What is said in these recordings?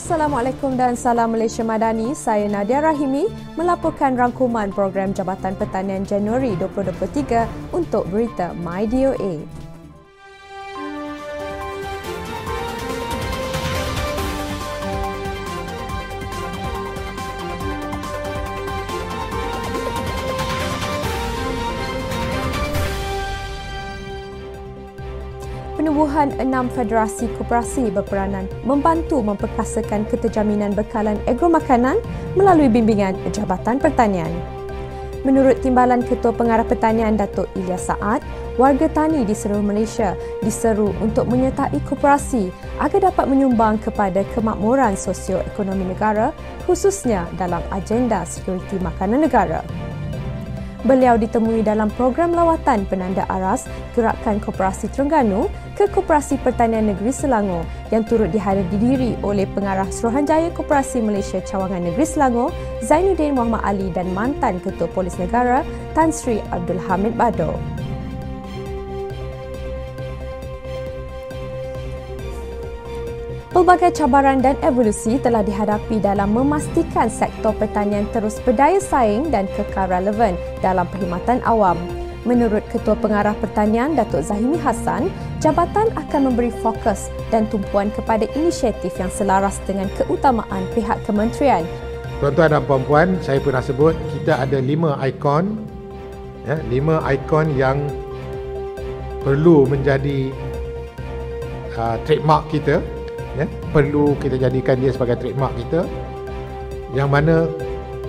Assalamualaikum dan salam Malaysia Madani. Saya Nadia Rahimi melaporkan rangkuman program Jabatan Pertanian Januari 2023 untuk berita MyDOA. Penubuhan 6 federasi koperasi berperanan membantu memperkasakan keterjaminan bekalan agromakanan melalui bimbingan Jabatan Pertanian. Menurut Timbalan Ketua Pengarah Pertanian Datuk Ilyas Saad, warga tani di seluruh Malaysia diseru untuk menyertai koperasi agar dapat menyumbang kepada kemakmuran sosio-ekonomi negara, khususnya dalam agenda sekuriti makanan negara. Beliau ditemui dalam program lawatan penanda aras Gerakan Koperasi Terengganu ke Koperasi Pertanian Negeri Selangor yang turut dihadiri oleh Pengarah Suruhanjaya Koperasi Malaysia Cawangan Negeri Selangor, Zainuddin Muhammad Ali dan mantan Ketua Polis Negara, Tan Sri Abdul Hamid Bado. Pelbagai cabaran dan evolusi telah dihadapi dalam memastikan sektor pertanian terus berdaya saing dan kekal relevan dalam perkhidmatan awam. Menurut Ketua Pengarah Pertanian Datuk Zahimi Hassan, jabatan akan memberi fokus dan tumpuan kepada inisiatif yang selaras dengan keutamaan pihak kementerian. Tuan-tuan dan puan-puan, saya pernah sebut kita ada 5 ikon, 5 ikon yang perlu menjadi trademark kita. Perlu kita jadikan dia sebagai trademark kita, yang mana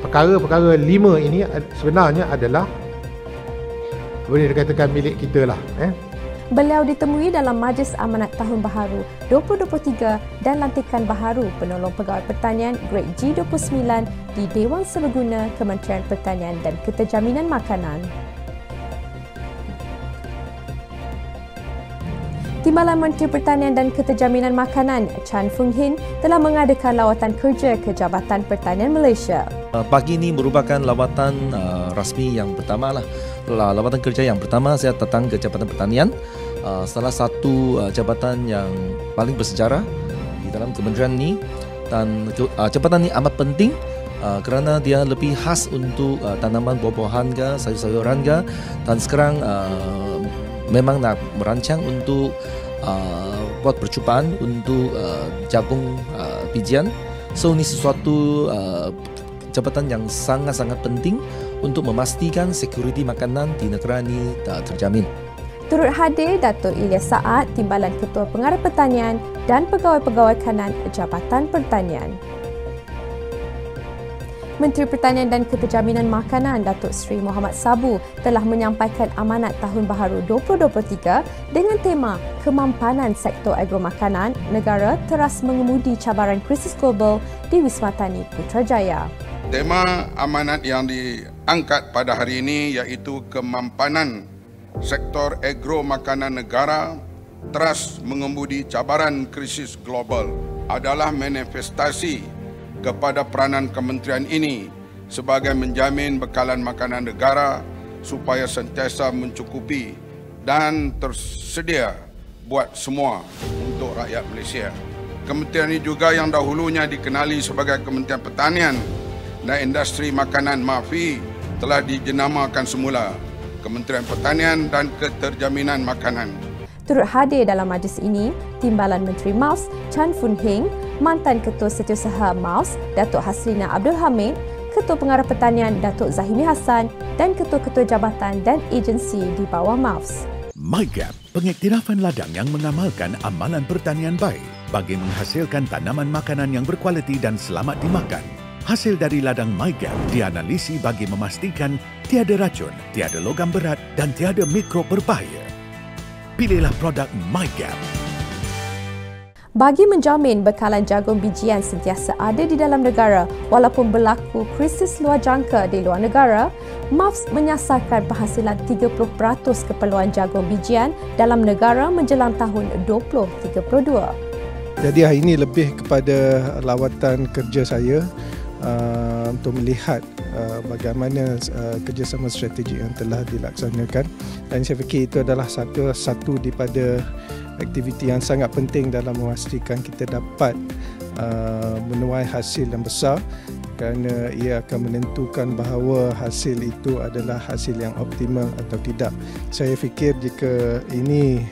perkara-perkara 5 ini sebenarnya adalah boleh dikatakan milik kita lah. Beliau ditemui dalam Majlis Amanat Tahun Baharu 2023 dan lantikan baharu Penolong Pegawai Pertanian Grade G29 di Dewan Serbaguna Kementerian Pertanian dan Keterjaminan Makanan. Timbalan Menteri Pertanian dan Keterjaminan Makanan Chan Fung Hin telah mengadakan lawatan kerja ke Jabatan Pertanian Malaysia. Pagi ini merupakan lawatan rasmi yang pertama lah. Lawatan kerja yang pertama saya datang ke Jabatan Pertanian, salah satu jabatan yang paling bersejarah di dalam kementerian ini, dan jabatan ini amat penting kerana dia lebih khas untuk tanaman buah-buahan ke, sayur-sayuran ke, dan sekarang memang nak merancang untuk buat percubaan untuk jagung bijian. So ini sesuatu jabatan yang sangat-sangat penting untuk memastikan sekuriti makanan di negara ini terjamin. Turut hadir Datuk Ilyas Saad, Timbalan Ketua Pengarah Pertanian dan pegawai-pegawai kanan Jabatan Pertanian. Menteri Pertanian dan Keterjaminan Makanan Datuk Seri Muhammad Sabu telah menyampaikan amanat Tahun Baharu 2023 dengan tema Kemampanan Sektor Agromakanan Negara Teras Mengemudi Cabaran Krisis Global di Wisma Tani Putrajaya. Tema amanat yang diangkat pada hari ini iaitu Kemampanan Sektor Agromakanan Negara Teras Mengemudi Cabaran Krisis Global adalah manifestasi kepada peranan kementerian ini sebagai menjamin bekalan makanan negara supaya sentiasa mencukupi dan tersedia buat semua untuk rakyat Malaysia. Kementerian ini juga yang dahulunya dikenali sebagai Kementerian Pertanian dan Industri Makanan MAFI telah dijenamakan semula Kementerian Pertanian dan Keterjaminan Makanan. Turut hadir dalam majlis ini, Timbalan Menteri MAUS Chan Fung Hin, mantan Ketua Setiausaha MAUS Datuk Haslina Abdul Hamid, Ketua Pengarah Pertanian Datuk Zahimi Hassan dan ketua-ketua jabatan dan agensi di bawah MAUS. MyGap, pengiktirafan ladang yang mengamalkan amalan pertanian baik bagi menghasilkan tanaman makanan yang berkualiti dan selamat dimakan. Hasil dari ladang MyGap dianalisi bagi memastikan tiada racun, tiada logam berat dan tiada mikrob berbahaya. Pilihlah produk MyGap. Bagi menjamin bekalan jagung bijian sentiasa ada di dalam negara walaupun berlaku krisis luar jangka di luar negara, MAFS menyasarkan penghasilan 30% keperluan jagung bijian dalam negara menjelang tahun 2032. Jadi hari ini lebih kepada lawatan kerja saya untuk melihat bagaimana kerjasama strategik yang telah dilaksanakan, dan saya fikir itu adalah satu daripada aktiviti yang sangat penting dalam memastikan kita dapat menuai hasil yang besar, kerana ia akan menentukan bahawa hasil itu adalah hasil yang optimal atau tidak. Saya fikir jika ini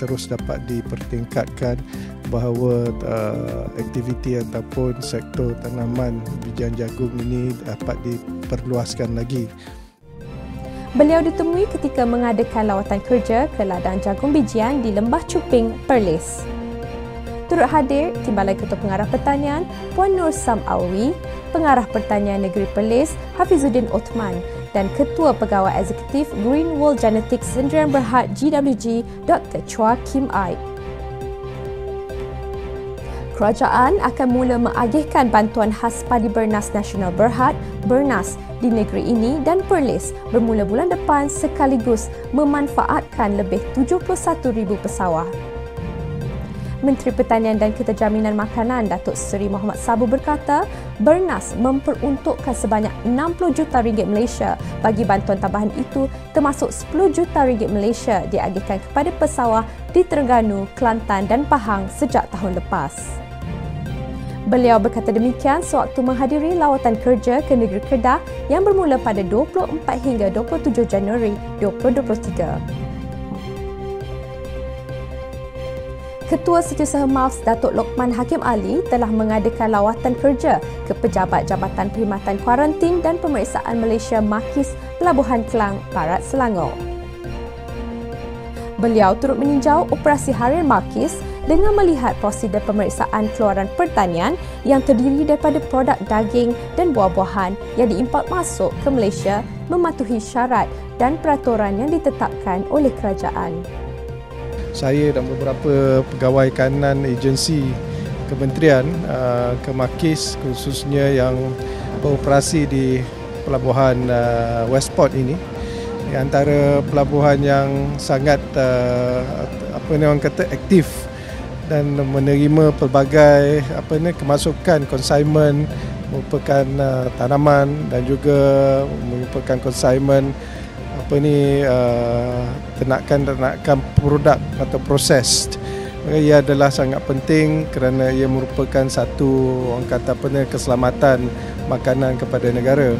terus dapat dipertingkatkan, bahawa aktiviti ataupun sektor tanaman bijian jagung ini dapat diperluaskan lagi. Beliau ditemui ketika mengadakan lawatan kerja ke ladang jagung bijian di Lembah Cuping, Perlis. Turut hadir Timbalan Ketua Pengarah Pertanian Puan Nur Sam Alwi, Pengarah Pertanian Negeri Perlis Hafizuddin Othman dan Ketua Pegawai Eksekutif Greenwool Genetics Sdn Berhad GWG Dr. Chua Kim Ai. Kerajaan akan mula mengagihkan bantuan khas padi Bernas Nasional Berhad (Bernas) di negeri ini dan Perlis bermula bulan depan, sekaligus memanfaatkan lebih 71,000 pesawah. Menteri Pertanian dan Keterjaminan Makanan Datuk Seri Muhammad Sabu berkata, Bernas memperuntukkan sebanyak 60 juta ringgit Malaysia bagi bantuan tambahan itu, termasuk 10 juta ringgit Malaysia diagihkan kepada pesawah di Terengganu, Kelantan dan Pahang sejak tahun lepas. Beliau berkata demikian sewaktu menghadiri lawatan kerja ke negeri Kedah yang bermula pada 24 hingga 27 Januari 2023. Ketua Setiausaha MAFS Datuk Lokman Hakim Ali telah mengadakan lawatan kerja ke pejabat Jabatan Perkhidmatan Kuarantin dan Pemeriksaan Malaysia Makis Pelabuhan Kelang, Barat Selangor. Beliau turut meninjau operasi harian Makis dengan melihat prosedur pemeriksaan keluaran pertanian yang terdiri daripada produk daging dan buah-buahan yang diimport masuk ke Malaysia mematuhi syarat dan peraturan yang ditetapkan oleh kerajaan. Saya dan beberapa pegawai kanan agensi kementerian ke Makis, khususnya yang beroperasi di pelabuhan Westport ini, antara pelabuhan yang sangat aktif dan menerima pelbagai kemasukan konsignmen merupakan tanaman dan juga merupakan konsignmen ternakan produk atau proses. Ia adalah sangat penting kerana ia merupakan satu keselamatan makanan kepada negara.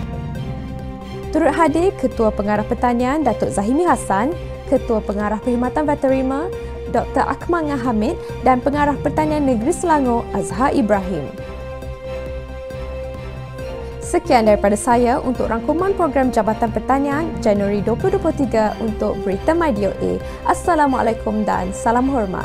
Turut hadir Ketua Pengarah Pertanian Datuk Zahimi Hassan, Ketua Pengarah Perkhidmatan Veterima Dr. Akmal Hamid dan Pengarah Pertanian Negeri Selangor Azhar Ibrahim. Sekian daripada saya untuk rangkuman program Jabatan Pertanian Januari 2023 untuk Berita My DOA. Assalamualaikum dan salam hormat.